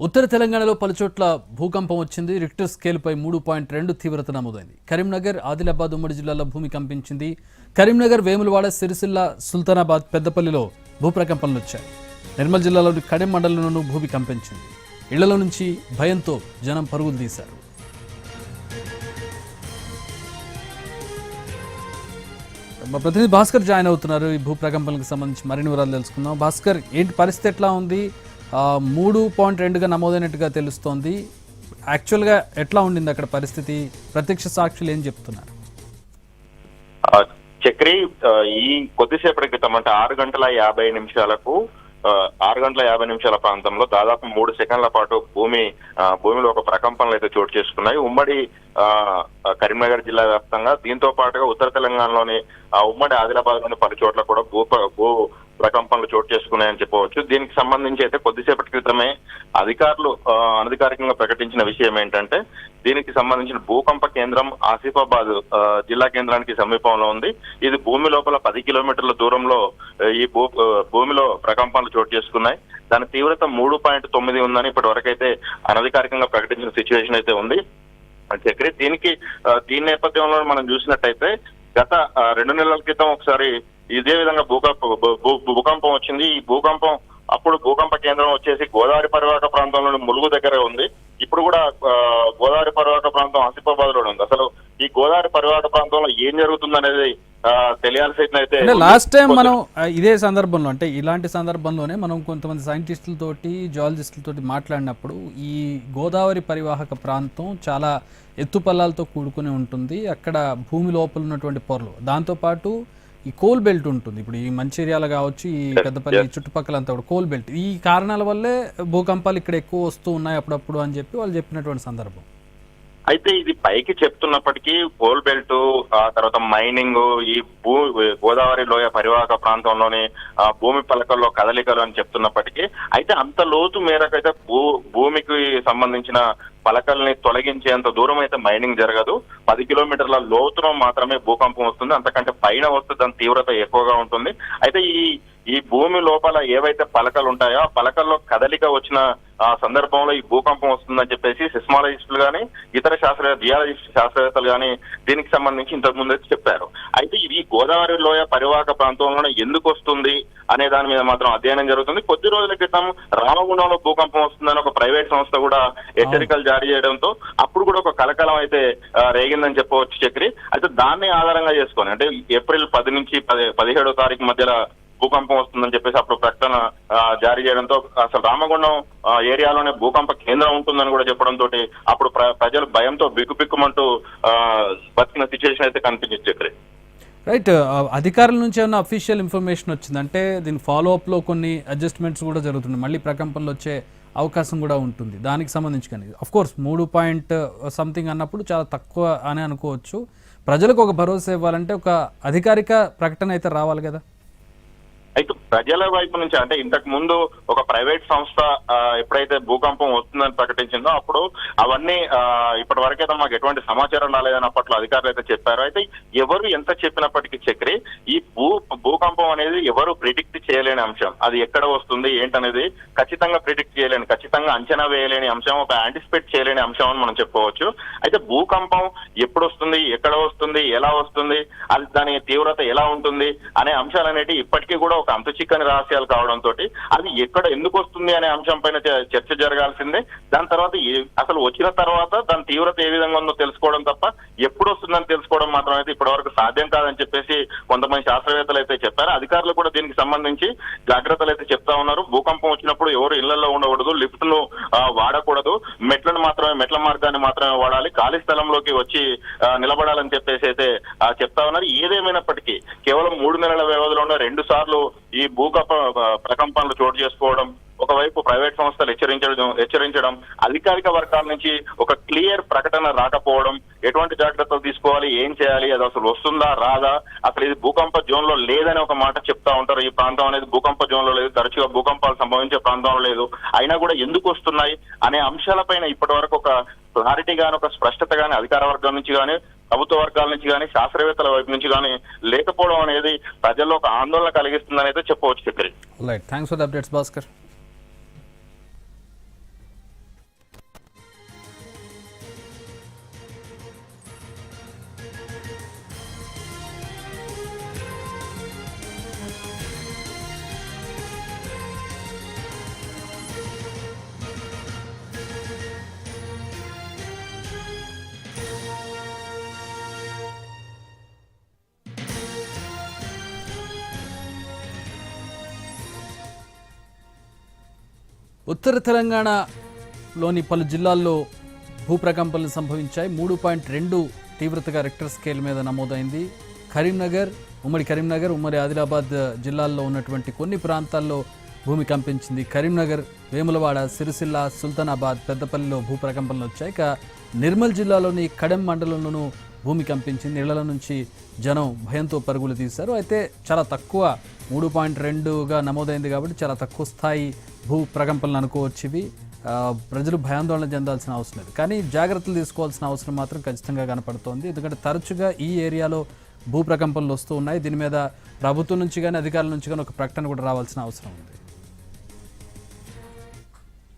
ఉత్తర తెలంగాణలో పలుచోట్ల భూకంపం వచ్చింది. రిక్టర్ స్కేల్పై 3.2 తీవ్రత నమోదైంది. కరీంనగర్, ఆదిలాబాద్ ఉమ్మడి జిల్లాల్లో భూమి కంపించింది. కరీంనగర్, వేములవాడ, సిరిసిల్ల, సుల్తానాబాద్, పెద్దపల్లిలో భూప్రకంపనలు వచ్చాయి. నిర్మల్ జిల్లాలోని కడెం మండలంలోనూ భూమి కంపించింది. ఇళ్లలో నుంచి భయంతో జనం పరుగులు తీశారు. మా ప్రతినిధి భాస్కర్ జాయిన్ అవుతున్నారు. ఈ భూప్రకంపనలకు సంబంధించి మరిన్ని వివరాలు తెలుసుకుందాం. భాస్కర్, ఏంటి పరిస్థితి ఎట్లా ఉంది? 3.2గా నమోదైనట్టుగా తెలుస్తోంది. యాక్చువల్గా ఎట్లా ఉండింది అక్కడ పరిస్థితి? ప్రత్యక్ష సాక్షులు ఏం చెప్తున్నారు? చక్రి, ఈ కొద్దిసేపటి క్రితం అంటే 6 గంటల 50 నిమిషాలకు 6 గంటల 50 నిమిషాల ప్రాంతంలో దాదాపు 3 సెకండ్ల పాటు భూమిలో ఒక ప్రకంపనలు అయితే చోటు చేసుకున్నాయి. ఉమ్మడి కరీంనగర్ జిల్లా వ్యాప్తంగా, దీంతో పాటుగా ఉత్తర తెలంగాణలోని ఉమ్మడి ఆదిలాబాద్ లోని పలు చోట్ల కూడా భూ ప్రకంపనలు చోటు చేసుకున్నాయని చెప్పవచ్చు. దీనికి సంబంధించి అయితే కొద్దిసేపటి క్రితమే అధికారులు అనధికారికంగా ప్రకటించిన విషయం ఏంటంటే, దీనికి సంబంధించిన భూకంప కేంద్రం ఆసిఫాబాద్ జిల్లా కేంద్రానికి సమీపంలో ఉంది. ఇది భూమి లోపల 10 కిలోమీటర్ల దూరంలో ఈ భూమిలో ప్రకంపనలు చోటు చేసుకున్నాయి. దాని తీవ్రత 3.9 ఉందని ఇప్పటి వరకైతే అనధికారికంగా ప్రకటించిన సిచ్యువేషన్ అయితే ఉంది. చక్రి, దీని నేపథ్యంలో మనం చూసినట్టయితే గత 2 నెలల క్రితం ఒకసారి ఇదే విధంగా భూకంపం వచ్చింది. ఈ భూకంపం అప్పుడు భూకంప కేంద్రం వచ్చేసి గోదావరి పరివాహక ప్రాంతంలోని ములుగు దగ్గర ఉంది. ఇప్పుడు కూడా గోదావరి పరివాహక ప్రాంతం ఆసిఫాబాద్ లో ఉంది. అసలు ఈ గోదావరి పరివాహక ప్రాంతంలో ఏం జరుగుతుంది అనేది తెలియాల్సిన అయితే లాస్ట్ టైం మనం ఇదే సందర్భంలో, అంటే ఇలాంటి సందర్భంలోనే మనం కొంతమంది సైంటిస్టులతోటి, జియాలజిస్టులతోటి మాట్లాడినప్పుడు ఈ గోదావరి పరివాహక ప్రాంతం చాలా ఎత్తుపల్లాలతో కూడుకుని ఉంటుంది. అక్కడ భూమి లోపల ఉన్నటువంటి పొరలు, దాంతోపాటు ఈ కోల్ బెల్ట్ ఉంటుంది. ఇప్పుడు ఈ మంచిర్యాల కావచ్చు, ఈ పెద్దపల్లి చుట్టుపక్కల అంతా కూడా కోల్ బెల్ట్. ఈ కారణాల వల్లే భూకంపాలు ఇక్కడ ఎక్కువ వస్తూ ఉన్నాయి అప్పుడప్పుడు అని చెప్పి వాళ్ళు చెప్పినటువంటి సందర్భం. అయితే ఇది పైకి చెప్తున్నప్పటికీ కోల్ బెల్ట్, ఆ తర్వాత మైనింగ్, ఈ గోదావరి లోయ పరివాహక ప్రాంతంలోని భూమి పలకల్లో కదలికలు అని చెప్తున్నప్పటికీ, అయితే అంత లోతు మేరకైతే భూమికి సంబంధించిన పలకల్ని తొలగించేంత దూరం అయితే మైనింగ్ జరగదు. 10 కిలోమీటర్ల లోతులో మాత్రమే భూకంపం వస్తుంది. అంతకంటే పైన వస్తే దాని తీవ్రత ఎక్కువగా ఉంటుంది. అయితే ఈ భూమి లోపల ఏవైతే పలకలు ఉంటాయో ఆ పలకల్లో కదలిక వచ్చిన సందర్భంలో ఈ భూకంపం వస్తుందని చెప్పేసి సిస్మాలజిస్టులు కానీ, ఇతర జియాలజిస్ట్ శాస్త్రవేత్తలు కానీ దీనికి సంబంధించి ఇంతకు ముందు చెప్పారు. అయితే ఇది గోదావరి లోయ పరివాహక ప్రాంతంలోనే ఎందుకు వస్తుంది అనే దాని మీద మాత్రం అధ్యయనం జరుగుతుంది. కొద్ది రోజుల క్రితం రామగుండంలో భూకంపం వస్తుందని ఒక ప్రైవేట్ సంస్థ కూడా హెచ్చరికలు జారీ చేయడంతో అప్పుడు కూడా ఒక కలకలం అయితే రేగిందని చెప్పవచ్చు చక్రి. అయితే దాన్ని ఆధారంగా చేసుకొని, అంటే ఏప్రిల్ 10 నుంచి 17వ తారీఖు మధ్యలో భూకంపం వస్తుందని చెప్పేసి అప్పుడు ప్రకటన జారీ చేయడంతో అసలు రామగుండం ఏరియాలోనే భూకంప కేంద్రం ఉంటుందని కూడా చెప్పడంతో అప్పుడు ప్రజలు భయంతో బిక్కుబిక్కుమంటూ బతికిన సిచ్యువేషన్ అయితే కనిపించింది చక్రి. రైట్, అధికారుల నుంచి ఏమైనా అఫీషియల్ ఇన్ఫర్మేషన్ వచ్చిందంటే దీని ఫాలోఅప్లో కొన్ని అడ్జస్ట్మెంట్స్ కూడా జరుగుతుంది, మళ్ళీ ప్రకంపనలు వచ్చే అవకాశం కూడా ఉంటుంది. దానికి సంబంధించి కానీ అఫ్కోర్స్ 3.something అన్నప్పుడు చాలా తక్కువ అని అనుకోవచ్చు. ప్రజలకు ఒక భరోసా ఇవ్వాలంటే ఒక అధికారిక ప్రకటన అయితే రావాలి కదా. అయితే ప్రజల వైపు నుంచి, అంటే ఇంతకు ముందు ఒక ప్రైవేట్ సంస్థ ఎప్పుడైతే భూకంపం వస్తుందని ప్రకటించిందో అప్పుడు అవన్నీ ఇప్పటి వరకైతే మాకు ఎటువంటి సమాచారం రాలేదని అప్పట్లో అధికారులు అయితే చెప్పారు. అయితే ఎవరు ఎంత చెప్పినప్పటికీ చక్రి, ఈ భూకంపం అనేది ఎవరు ప్రిడిక్ట్ చేయలేని అంశం. అది ఎక్కడ వస్తుంది ఏంటనేది ఖచ్చితంగా ప్రిడిక్ట్ చేయలేని, ఖచ్చితంగా అంచనా వేయలేని అంశం, ఒక యాంటిసిపేట్ చేయలేని అంశం అని మనం చెప్పుకోవచ్చు. అయితే భూకంపం ఎప్పుడు వస్తుంది, ఎక్కడ వస్తుంది, ఎలా వస్తుంది, అది దాని తీవ్రత ఎలా ఉంటుంది అనే అంశాలు అనేవి ఇప్పటికీ కూడా ఒక అంతుచిక్కని రహస్యాలు కావడంతో అది ఎక్కడ ఎందుకు వస్తుంది అనే అంశం పైన చర్చ జరగాల్సిందే. దాని తర్వాత అసలు వచ్చిన తర్వాత దాని తీవ్రత ఏ విధంగా ఉందో తెలుసుకోవడం తప్ప ఎప్పుడు వస్తుందని తెలుసుకోవడం మాత్రం అయితే ఇప్పటి వరకు సాధ్యం కాదని చెప్పేసి కొంతమంది శాస్త్రవేత్తలు అయితే చెప్పారు. అధికారులు కూడా దీనికి సంబంధించి జాగ్రత్తలు అయితే చెప్తా ఉన్నారు. భూకంపం వచ్చినప్పుడు ఎవరు ఇళ్లలో ఉండకూడదు, లిఫ్ట్ ను వాడకూడదు, మెట్ల మార్గాన్ని మాత్రమే వాడాలి, ఖాళీ స్థలంలోకి వచ్చి నిలబడాలని చెప్పేసి అయితే చెప్తా ఉన్నారు. ఏదేమైనప్పటికీ కేవలం 3 నెలల వ్యవధిలోనే 2 సార్లు ఈ ప్రకంపనలు చోటు చేసుకోవడం, ఒకవైపు ప్రైవేట్ సంస్థలు హెచ్చరించడం, అధికారిక వర్గాల నుంచి ఒక క్లియర్ ప్రకటన రాకపోవడం, ఎటువంటి జాగ్రత్తలు తీసుకోవాలి, ఏం చేయాలి, అది అసలు వస్తుందా రాదా, అసలు ఇది భూకంప జోన్ లో లేదని ఒక మాట చెప్తా ఉంటారు. ఈ ప్రాంతం అనేది భూకంప జోన్ లో లేదు, తరచుగా భూకంపాలు సంభవించే ప్రాంతంలో లేదు, అయినా కూడా ఎందుకు వస్తున్నాయి అనే అంశాలపైన ఇప్పటి వరకు ఒక క్లారిటీ గాని, ఒక స్పష్టత గాని అధికార వర్గం నుంచి కానీ, ప్రభుత్వ వర్గాల నుంచి కానీ, శాస్త్రవేత్తల వైపు నుంచి కానీ లేకపోవడం అనేది ప్రజల్లో ఒక ఆందోళన కలిగిస్తుందని అయితే చెప్పవచ్చు Chakri. Thanks for the updates Bhaskar. ఉత్తర తెలంగాణలోని పలు జిల్లాల్లో భూప్రకంపనలు సంభవించాయి. 3.2 తీవ్రతగా రిక్టర్ స్కేల్ మీద నమోదైంది. కరీంనగర్, ఉమ్మడి ఆదిలాబాద్ జిల్లాల్లో ఉన్నటువంటి కొన్ని ప్రాంతాల్లో భూమి కంపించింది. కరీంనగర్, వేములవాడ, సిరిసిల్ల, సుల్తానాబాద్, పెద్దపల్లిలో భూప్రకంపనలు వచ్చాయి. ఇక నిర్మల్ జిల్లాలోని కడెం మండలంలోనూ భూమి కంపించింది. ఇళ్ల నుంచి జనం భయంతో పరుగులు తీశారు. అయితే చాలా తక్కువ 3.2గా నమోదైంది కాబట్టి చాలా తక్కువ స్థాయి భూ ప్రకంపనలు అనుకోవచ్చు ఇవి. ప్రజలు భయాందోళన చెందాల్సిన అవసరం లేదు, కానీ జాగ్రత్తలు తీసుకోవాల్సిన అవసరం మాత్రం ఖచ్చితంగా కనపడుతోంది. ఎందుకంటే తరచుగా ఈ ఏరియాలో భూ ప్రకంపనలు వస్తూ ఉన్నాయి. దీని మీద ప్రభుత్వం నుంచి కానీ అధికారుల నుంచి కానీ ఒక ప్రకటన కూడా రావాల్సిన అవసరం ఉంది.